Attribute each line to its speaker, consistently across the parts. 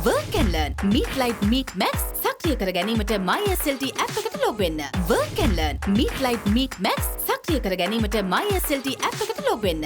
Speaker 1: Work and learn. Meet Light Meet Max. සක්‍රිය කර ගැනීමට MySLT app එකට log වෙන්න. Work and learn. Meet Light Meet Max. සක්‍රිය කර ගැනීමට MySLT app එකට log වෙන්න.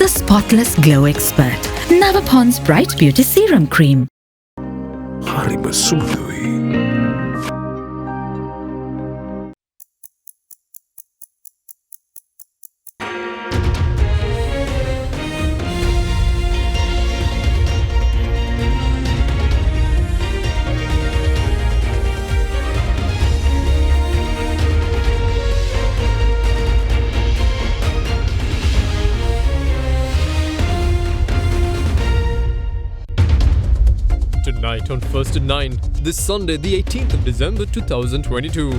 Speaker 2: The Spotless Glow Expert. Navapon's Bright Beauty Serum Cream.
Speaker 3: හරිම සුදුයි.
Speaker 4: Tonight on First at 9, this Sunday, the 18th of December 2022.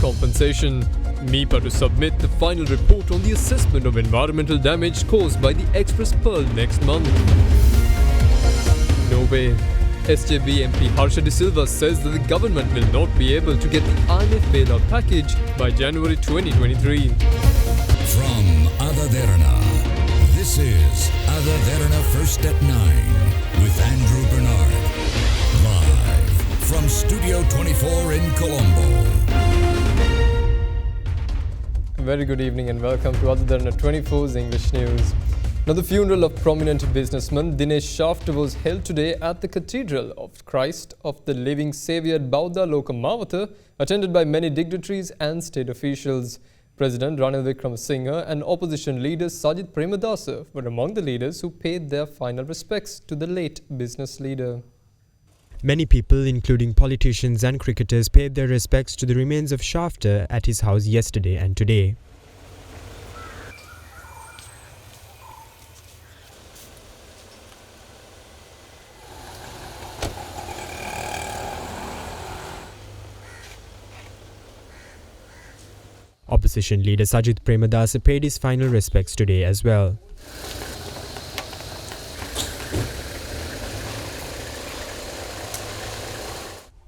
Speaker 4: Compensation. MIPA to submit the final report on the assessment of environmental damage caused by the Express Pearl next month. No way. SJB MP Harsha De Silva says that the government will not be able to get the IMF bailout package by January 2023.
Speaker 5: From AdaDerana, this is AdaDerana First at 9 with Andrew Bernard. Live from Studio 24 in Colombo.
Speaker 4: Very good evening and welcome to AdaDerana 24's English News. Now, the funeral of prominent businessman Dinesh Shafter was held today at the Cathedral of Christ of the Living Saviour at Bauda Lokamavata, attended by many dignitaries and state officials. President Ranil Wickremesinghe and opposition leader Sajith Premadasa were among the leaders who paid their final respects to the late business leader.
Speaker 6: Many people, including politicians and cricketers, paid their respects to the remains of Shafter at his house yesterday and today. Opposition leader Sajith Premadasa paid his final respects today as well.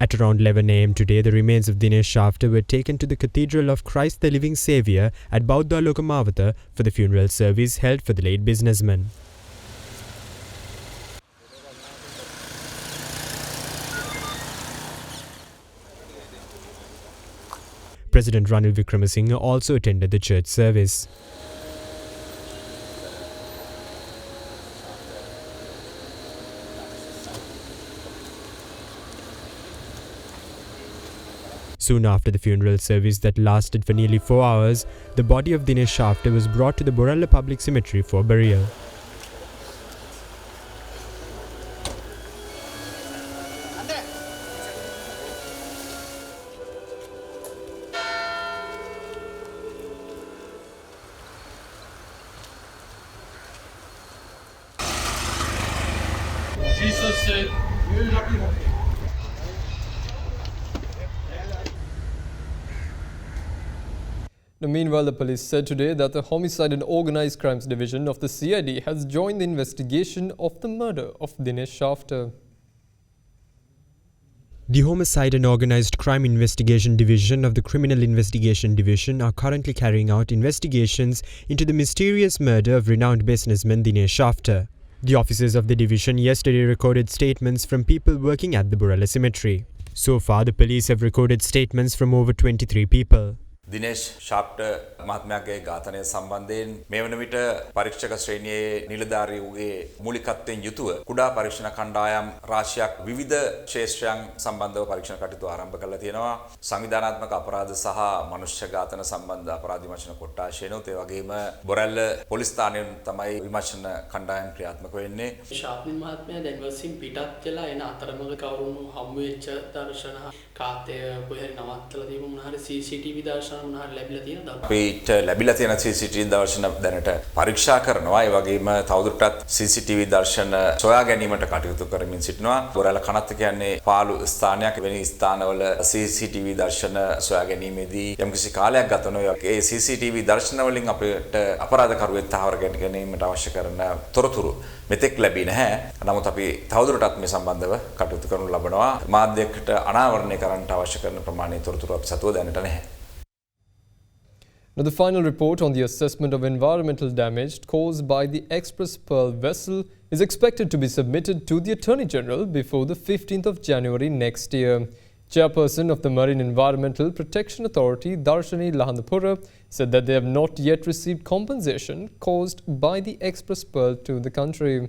Speaker 6: At around 11 am today, the remains of Dinesh Shafter were taken to the Cathedral of Christ the Living Saviour at Bauda Lokamavata for the funeral service held for the late businessman. President Ranil Wickremesinghe also attended the church service. Soon after the funeral service that lasted for nearly 4 hours, the body of Dinesh Shafter was brought to the Borella Public Cemetery for burial.
Speaker 7: Jesus said,
Speaker 4: Now, meanwhile, the police said today that the Homicide and Organised Crimes Division of the CID has joined the investigation of the murder of Dinesh Shafter.
Speaker 6: The Homicide and Organised Crime Investigation Division of the Criminal Investigation Division are currently carrying out investigations into the mysterious murder of renowned businessman Dinesh Shafter. The officers of the division yesterday recorded statements from people working at the Borella Cemetery. So far, the police have recorded statements from over 23 people.
Speaker 8: Dinesh ශාප්ට මහත්මයාගේ ඝාතනය සම්බන්ධයෙන් මේ වන විට පරීක්ෂක ශ්‍රේණියේ නිලධාරීවුගේ මූලිකත්වයෙන් යුතුව කුඩා පරීක්ෂණ කණ්ඩායම් රාශියක් විවිධ ක්ෂේත්‍රයන් සම්බන්ධව පරීක්ෂණ කටයුතු ආරම්භ කරලා තියෙනවා. සංවිධානාත්මක අපරාධ සහ මනුෂ්‍ය ඝාතන සම්බන්ධ අපරාධ විමර්ශන කොට්ටාශයෙන්ුත් ඒ වගේම බොරැල්ල පොලිස් ස්ථානයෙන් තමයි විමර්ශන කණ්ඩායම් ක්‍රියාත්මක වෙන්නේ.
Speaker 7: ශාප්නින් මහත්මයා දැන් වසින් පිටත් වෙලා එන අතරමඟ කවුරුන් හමු වෙච්ච දර්ශන කාතය කොහේ නවත්තලා තිබුණ මොන හරි CCTV දර්ශන
Speaker 8: අපිට ලැබිලා තියෙන CCTV දර්ශන දැනට පරීක්ෂා කරනවා. ඒ වගේම තවදුරටත් CCTV දර්ශන සොයා ගැනීමට කටයුතු කරමින් සිටිනවා. බොරැල්ල කනත්ත කියන්නේ පාළු ස්ථානයක්. වෙන ස්ථානවල CCTV දර්ශන සොයා ගැනීමේදී යම්කිසි කාලයක් ගත වෙනවා. ඒ CCTV දර්ශන වලින් අපිට අපරාධකරුවෙක් තහවුරු ගැනීමට අවශ්‍ය කරන තොරතුරු මෙතෙක් ලැබී නැහැ. නමුත් අපි තවදුරටත් මේ සම්බන්ධව කටයුතු කරනු ලබනවා. මාධ්‍යයකට අනාවරණය කරන්නට අවශ්‍ය කරන ප්‍රමාණයේ තොරතුරු අපි සතුව දැනට නැහැ.
Speaker 4: Now, the final report on the assessment of environmental damage caused by the Express Pearl vessel is expected to be submitted to the Attorney General before the 15th of January next year. Chairperson of the Marine Environmental Protection Authority, Darshani Lahandapura, said that they have not yet received compensation caused by the express pearl to the country.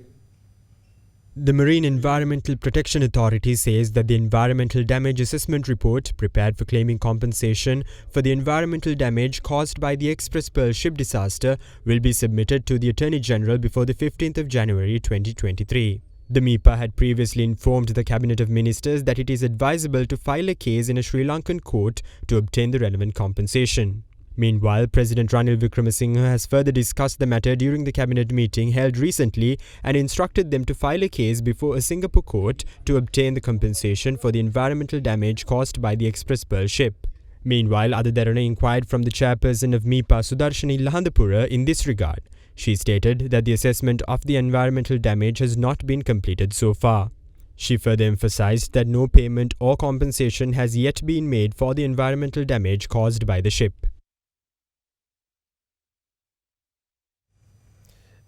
Speaker 6: The Marine Environmental Protection Authority says that the Environmental Damage Assessment Report prepared for claiming compensation for the environmental damage caused by the Express Pearl ship disaster will be submitted to the Attorney General before the 15th of January 2023. The MIPA had previously informed the Cabinet of Ministers that it is advisable to file a case in a Sri Lankan court to obtain the relevant compensation. Meanwhile, President Ranil Wickremesinghe has further discussed the matter during the cabinet meeting held recently and instructed them to file a case before a Singapore court to obtain the compensation for the environmental damage caused by the Express Pearl ship. Meanwhile, AdaDerana inquired from the chairperson of MIPA, Sudarshani Lahandapura, in this regard. She stated that the assessment of the environmental damage has not been completed so far. She further emphasized that no payment or compensation has yet been made for the environmental damage caused by the ship.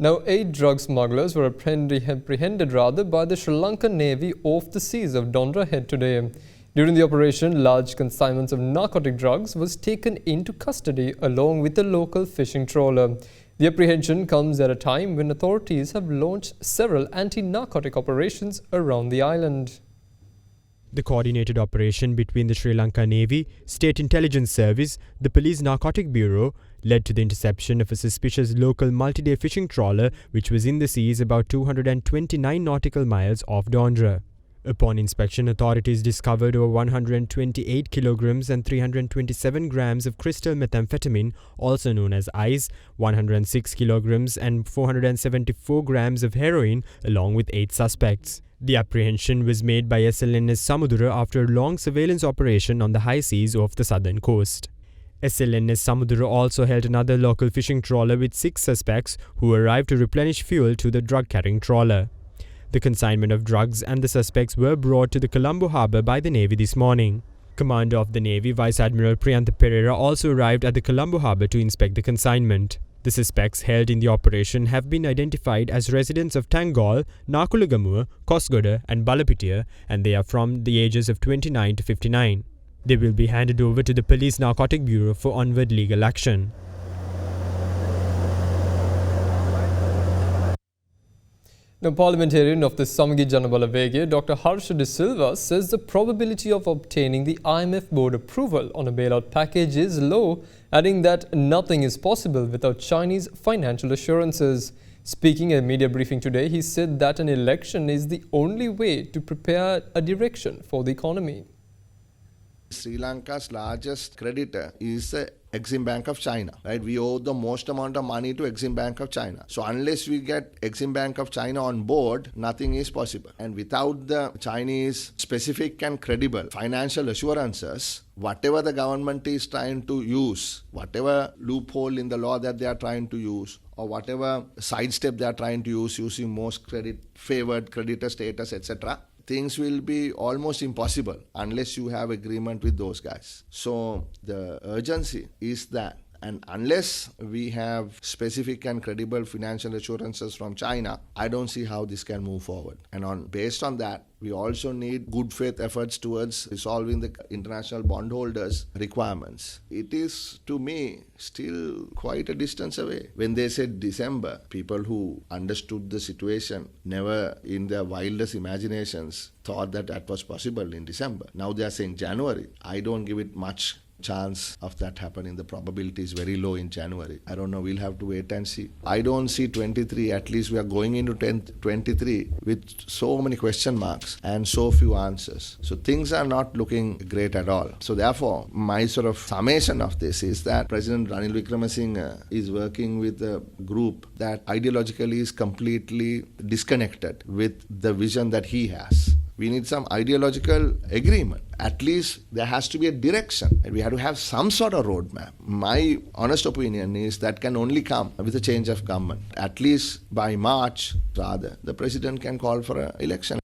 Speaker 4: Now, 8 drug smugglers were apprehended by the Sri Lankan Navy off the seas of Dondra Head today. During the operation, large consignments of narcotic drugs was taken into custody along with a local fishing trawler. The apprehension comes at a time when authorities have launched several anti-narcotic operations around the island.
Speaker 6: The coordinated operation between the Sri Lanka Navy, State Intelligence Service, the Police Narcotic Bureau led to the interception of a suspicious local multi-day fishing trawler which was in the seas about 229 nautical miles off Dondra. Upon inspection, authorities discovered over 128 kilograms and 327 grams of crystal methamphetamine, also known as ice, 106 kilograms and 474 grams of heroin, along with 8 suspects. The apprehension was made by SLNS Samudra after a long surveillance operation on the high seas off the southern coast. SLNS Samudra also held another local fishing trawler with 6 suspects who arrived to replenish fuel to the drug-carrying trawler. The consignment of drugs and the suspects were brought to the Colombo harbour by the Navy this morning. Commander of the Navy, Vice Admiral Priyantha Pereira, also arrived at the Colombo harbour to inspect the consignment. The suspects held in the operation have been identified as residents of Tangol, Nakulagamua, Kosgoda and Balapitiya, and they are from the ages of 29 to 59. They will be handed over to the Police Narcotic Bureau for onward legal action.
Speaker 4: Now, parliamentarian of the Samagi Janabalawege, Dr. Harsha De Silva, says the probability of obtaining the IMF board approval on a bailout package is low, adding that nothing is possible without Chinese financial assurances. Speaking at a media briefing today, he said that an election is the only way to prepare a direction for the economy.
Speaker 9: Sri Lanka's largest creditor is the Exim Bank of China, right? We owe the most amount of money to Exim Bank of China. So unless we get Exim Bank of China on board, nothing is possible. And without the Chinese specific and credible financial assurances, whatever the government is trying to use, whatever loophole in the law that they are trying to use, or whatever sidestep they are trying to use using most favored creditor status, etc., things will be almost impossible unless you have agreement with those guys. So the urgency is that, and unless we have specific and credible financial assurances from China, I don't see how this can move forward. And based on that, we also need good faith efforts towards resolving the international bondholders' requirements. It is, to me, still quite a distance away. When they said December, people who understood the situation never in their wildest imaginations thought that that was possible in December. Now they are saying January. I don't give it much chance of that happening. The probability is very low in January. I don't know, we'll have to wait and see. I don't see 23, at least we are going into 23 with so many question marks and so few answers. So things are not looking great at all. So therefore, my sort of summation of this is that President Ranil Wickremesinghe is working with a group that ideologically is completely disconnected with the vision that he has. We need some ideological agreement. At least there has to be a direction. And we have to have some sort of roadmap. My honest opinion is that can only come with a change of government. At least by March, rather, the president can call for an election.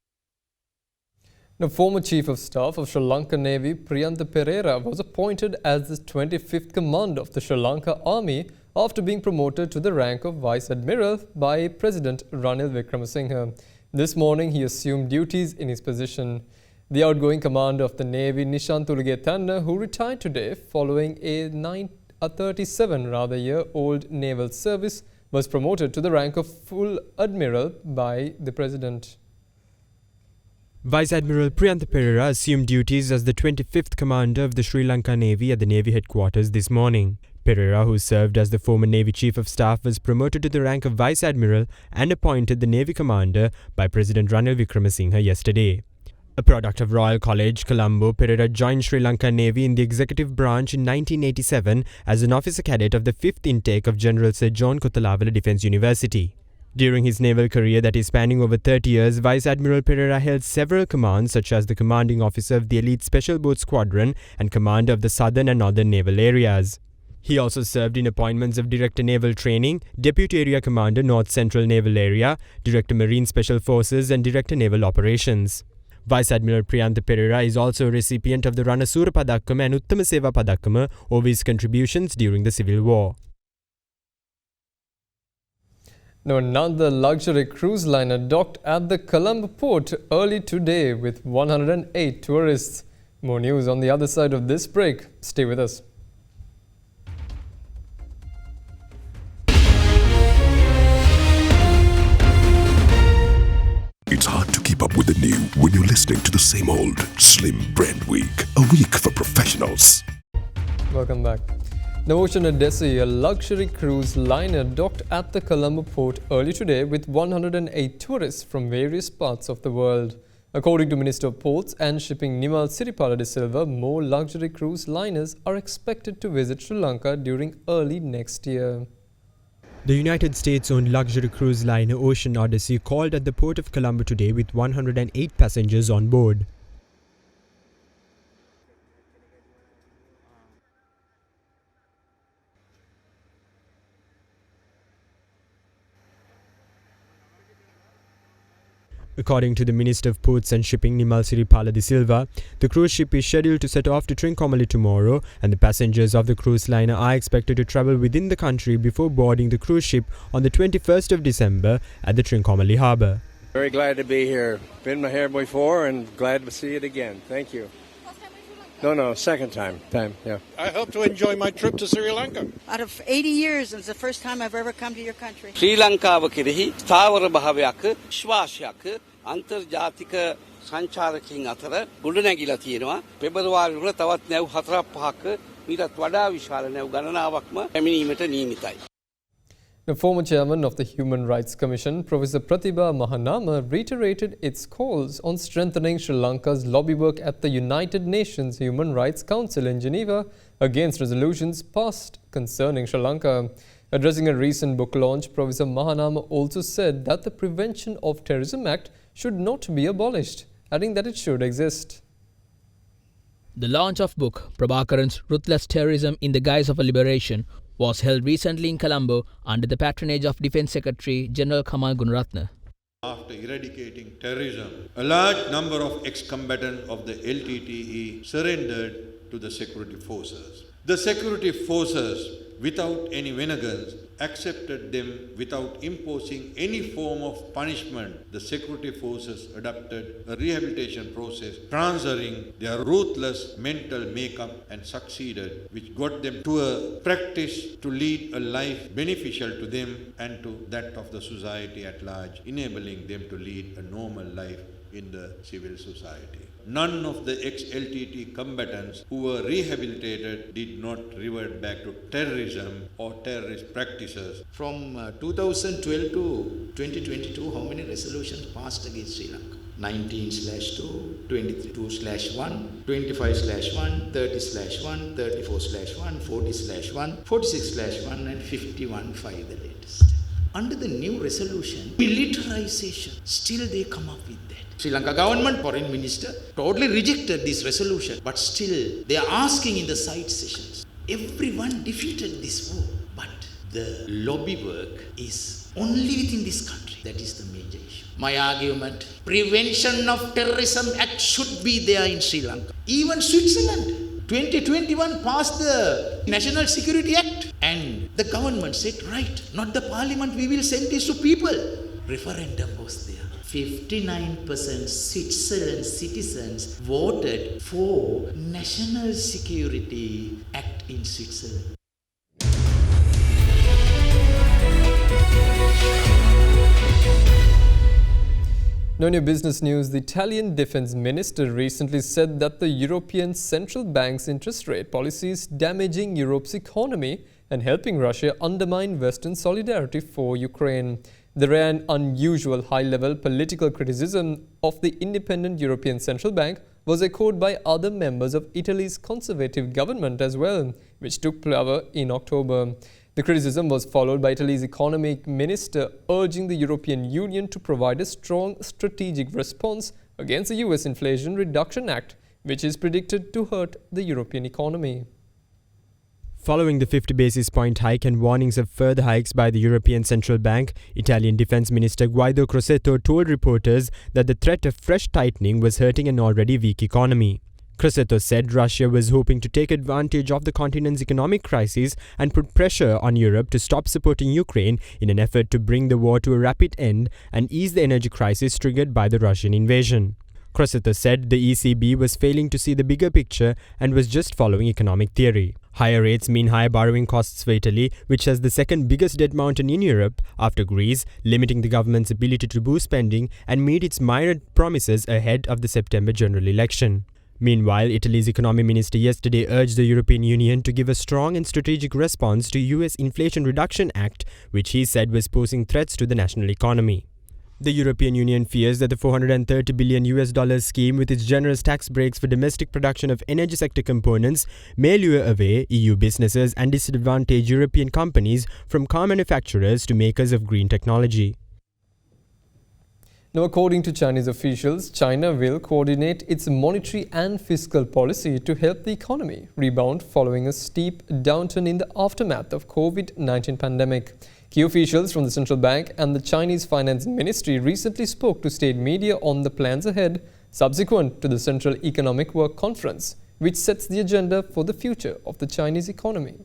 Speaker 4: Now, former Chief of Staff of Sri Lanka Navy, Priyantha Pereira, was appointed as the 25th Commander of the Sri Lanka Army after being promoted to the rank of Vice Admiral by President Ranil Wickremesinghe. This morning, he assumed duties in his position. The outgoing commander of the Navy, Nishant Tulugetanna, who retired today following a 37-year-old naval service, was promoted to the rank of Full Admiral by the President.
Speaker 6: Vice Admiral Priyantha Perera assumed duties as the 25th Commander of the Sri Lanka Navy at the Navy headquarters this morning. Perera, who served as the former Navy Chief of Staff, was promoted to the rank of Vice Admiral and appointed the Navy Commander by President Ranil Wickremesinghe yesterday. A product of Royal College, Colombo, Perera joined Sri Lanka Navy in the executive branch in 1987 as an officer cadet of the 5th intake of General Sir John Kotalawala Defence University. During his naval career that is spanning over 30 years, Vice Admiral Perera held several commands such as the commanding officer of the Elite Special Boat Squadron and commander of the southern and northern naval areas. He also served in appointments of Director Naval Training, Deputy Area Commander North Central Naval Area, Director Marine Special Forces and Director Naval Operations. Vice Admiral Priyantha Perera is also a recipient of the Ranasura Padakkama and Uttama Seva Padakkama over his contributions during the Civil War.
Speaker 4: Now, another luxury cruise liner docked at the Colombo port early today with 108 tourists. More news on the other side of this break. Stay with us.
Speaker 3: It's hard to keep up with the new when you're listening to the same old Slim Brand Week. A week for professionals.
Speaker 4: Welcome back. Now, Ocean Odyssey, a luxury cruise liner, docked at the Colombo port early today with 108 tourists from various parts of the world. According to Minister of Ports and Shipping Nimal Siripala de Silva, more luxury cruise liners are expected to visit Sri Lanka during early next year.
Speaker 6: The United States-owned luxury cruise liner Ocean Odyssey called at the port of Colombo today with 108 passengers on board. According to the Minister of Ports and Shipping Nimal Siripala de Silva, the cruise ship is scheduled to set off to Trincomalee tomorrow, and the passengers of the cruise liner are expected to travel within the country before boarding the cruise ship on the 21st of December at the Trincomalee harbour.
Speaker 10: Very glad to be here. Been here before and glad to see it again. Thank you. No, second time, yeah.
Speaker 11: I hope to enjoy my trip to Sri Lanka.
Speaker 12: Out of 80 years, it's the first time I've ever come to your country.
Speaker 13: Sri Lankaව කෙරෙහි ස්ථාවර භාවයක් විශ්වාසයක් අන්තර්ජාතික සංචාරකයන් අතර ගොඩනැගිලා තියෙනවා. පෙබරවාරි වල තවත් නැව් 4-5ක මීටත් වඩා විශාල නැව් ගණනාවක්ම පැමිණීමට නියමිතයි.
Speaker 4: The former chairman of the Human Rights Commission, Professor Pratibha Mahanama, reiterated its calls on strengthening Sri Lanka's lobby work at the United Nations Human Rights Council in Geneva against resolutions passed concerning Sri Lanka. Addressing a recent book launch, Professor Mahanama also said that the Prevention of Terrorism Act should not be abolished, adding that it should exist.
Speaker 14: The launch of book Prabhakaran's Ruthless Terrorism in the Guise of a Liberation was held recently in Colombo under the patronage of Defence Secretary General Kamal Gunaratne.
Speaker 15: After eradicating terrorism, a large number of ex-combatants of the LTTE surrendered to the security forces. The security forces, without any vengeance, accepted them without imposing any form of punishment. The security forces adopted a rehabilitation process, transferring their ruthless mental makeup and succeeded, which got them to a practice to lead a life beneficial to them and to that of the society at large, enabling them to lead a normal life in the civil society. None of the ex-LTT combatants who were rehabilitated did not revert back to terrorism or terrorist practices.
Speaker 16: From 2012 to 2022, how many resolutions passed against Sri Lanka? 19/2, 22/1, 25/1, 30/1, 34/1, 40/1, 46/1 and 51/5 the latest. Under the new resolution, militarization, still they come up with that. Sri Lanka government, foreign minister, totally rejected this resolution, but still they are asking in the side sessions. Everyone defeated this war, but the lobby work is only within this country. That is the major issue. My argument, Prevention of Terrorism Act should be there in Sri Lanka. Even Switzerland, 2021 passed the National Security Act, and The government said, right, not the parliament, we will send this to people. Referendum was there. 59% Switzerland citizens voted for National Security Act in Switzerland.
Speaker 4: Now in your business news, the Italian defense minister recently said that the European Central Bank's interest rate policy is damaging Europe's economy and helping Russia undermine Western solidarity for Ukraine. There ran unusual high-level political criticism of the independent European Central Bank was echoed by other members of Italy's conservative government as well, which took power in October. The criticism was followed by Italy's economic minister urging the European Union to provide a strong strategic response against the US Inflation Reduction Act, which is predicted to hurt the European economy.
Speaker 6: Following the 50 basis point hike and warnings of further hikes by the European Central Bank, Italian Defense Minister Guido Crosetto told reporters that the threat of fresh tightening was hurting an already weak economy. Crosetto said Russia was hoping to take advantage of the continent's economic crisis and put pressure on Europe to stop supporting Ukraine in an effort to bring the war to a rapid end and ease the energy crisis triggered by the Russian invasion. Crosetto said the ECB was failing to see the bigger picture and was just following economic theory. Higher rates mean higher borrowing costs for Italy, which has the second biggest debt mountain in Europe after Greece, limiting the government's ability to boost spending and meet its minor promises ahead of the September general election. Meanwhile, Italy's economy minister yesterday urged the European Union to give a strong and strategic response to US Inflation Reduction Act, which he said was posing threats to the national economy. The European Union fears that the $430 billion scheme with its generous tax breaks for domestic production of energy sector components may lure away EU businesses and disadvantage European companies from car manufacturers to makers of green technology.
Speaker 4: Now, according to Chinese officials, China will coordinate its monetary and fiscal policy to help the economy rebound following a steep downturn in the aftermath of COVID-19 pandemic. Key officials from the central bank and the Chinese finance ministry recently spoke to state media on the plans ahead subsequent to the Central Economic Work Conference, which sets the agenda for the future of the Chinese economy.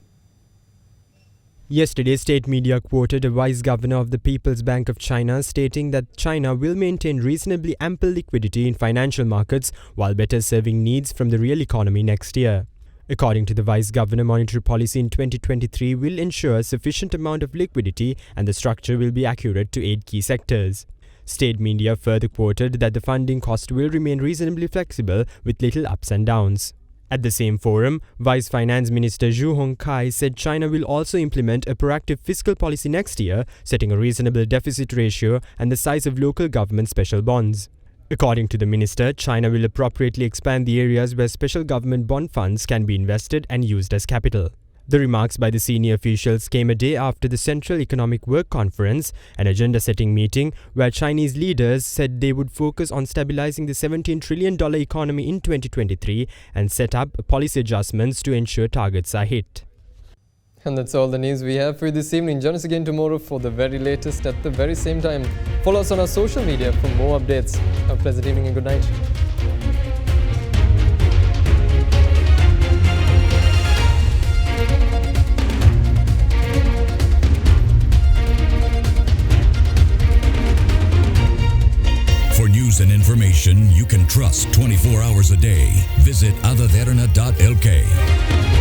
Speaker 6: Yesterday, state media quoted a vice governor of the People's Bank of China stating that China will maintain reasonably ample liquidity in financial markets while better serving needs from the real economy next year. According to the vice governor, monetary policy in 2023 will ensure a sufficient amount of liquidity and the structure will be accurate to aid key sectors. State media further quoted that the funding cost will remain reasonably flexible with little ups and downs. At the same forum, Vice Finance Minister Zhu Hongkai said China will also implement a proactive fiscal policy next year, setting a reasonable deficit ratio and the size of local government special bonds. According to the minister, China will appropriately expand the areas where special government bond funds can be invested and used as capital. The remarks by the senior officials came a day after the Central Economic Work Conference, an agenda-setting meeting where Chinese leaders said they would focus on stabilizing the $17 trillion economy in 2023 and set up policy adjustments to ensure targets are hit.
Speaker 4: And that's all the news we have for you this evening. Join us again tomorrow for the very latest at the very same time. Follow us on our social media for more updates. Have a pleasant evening and good night.
Speaker 5: For news and information you can trust 24 hours a day, visit AdaDerana.lk.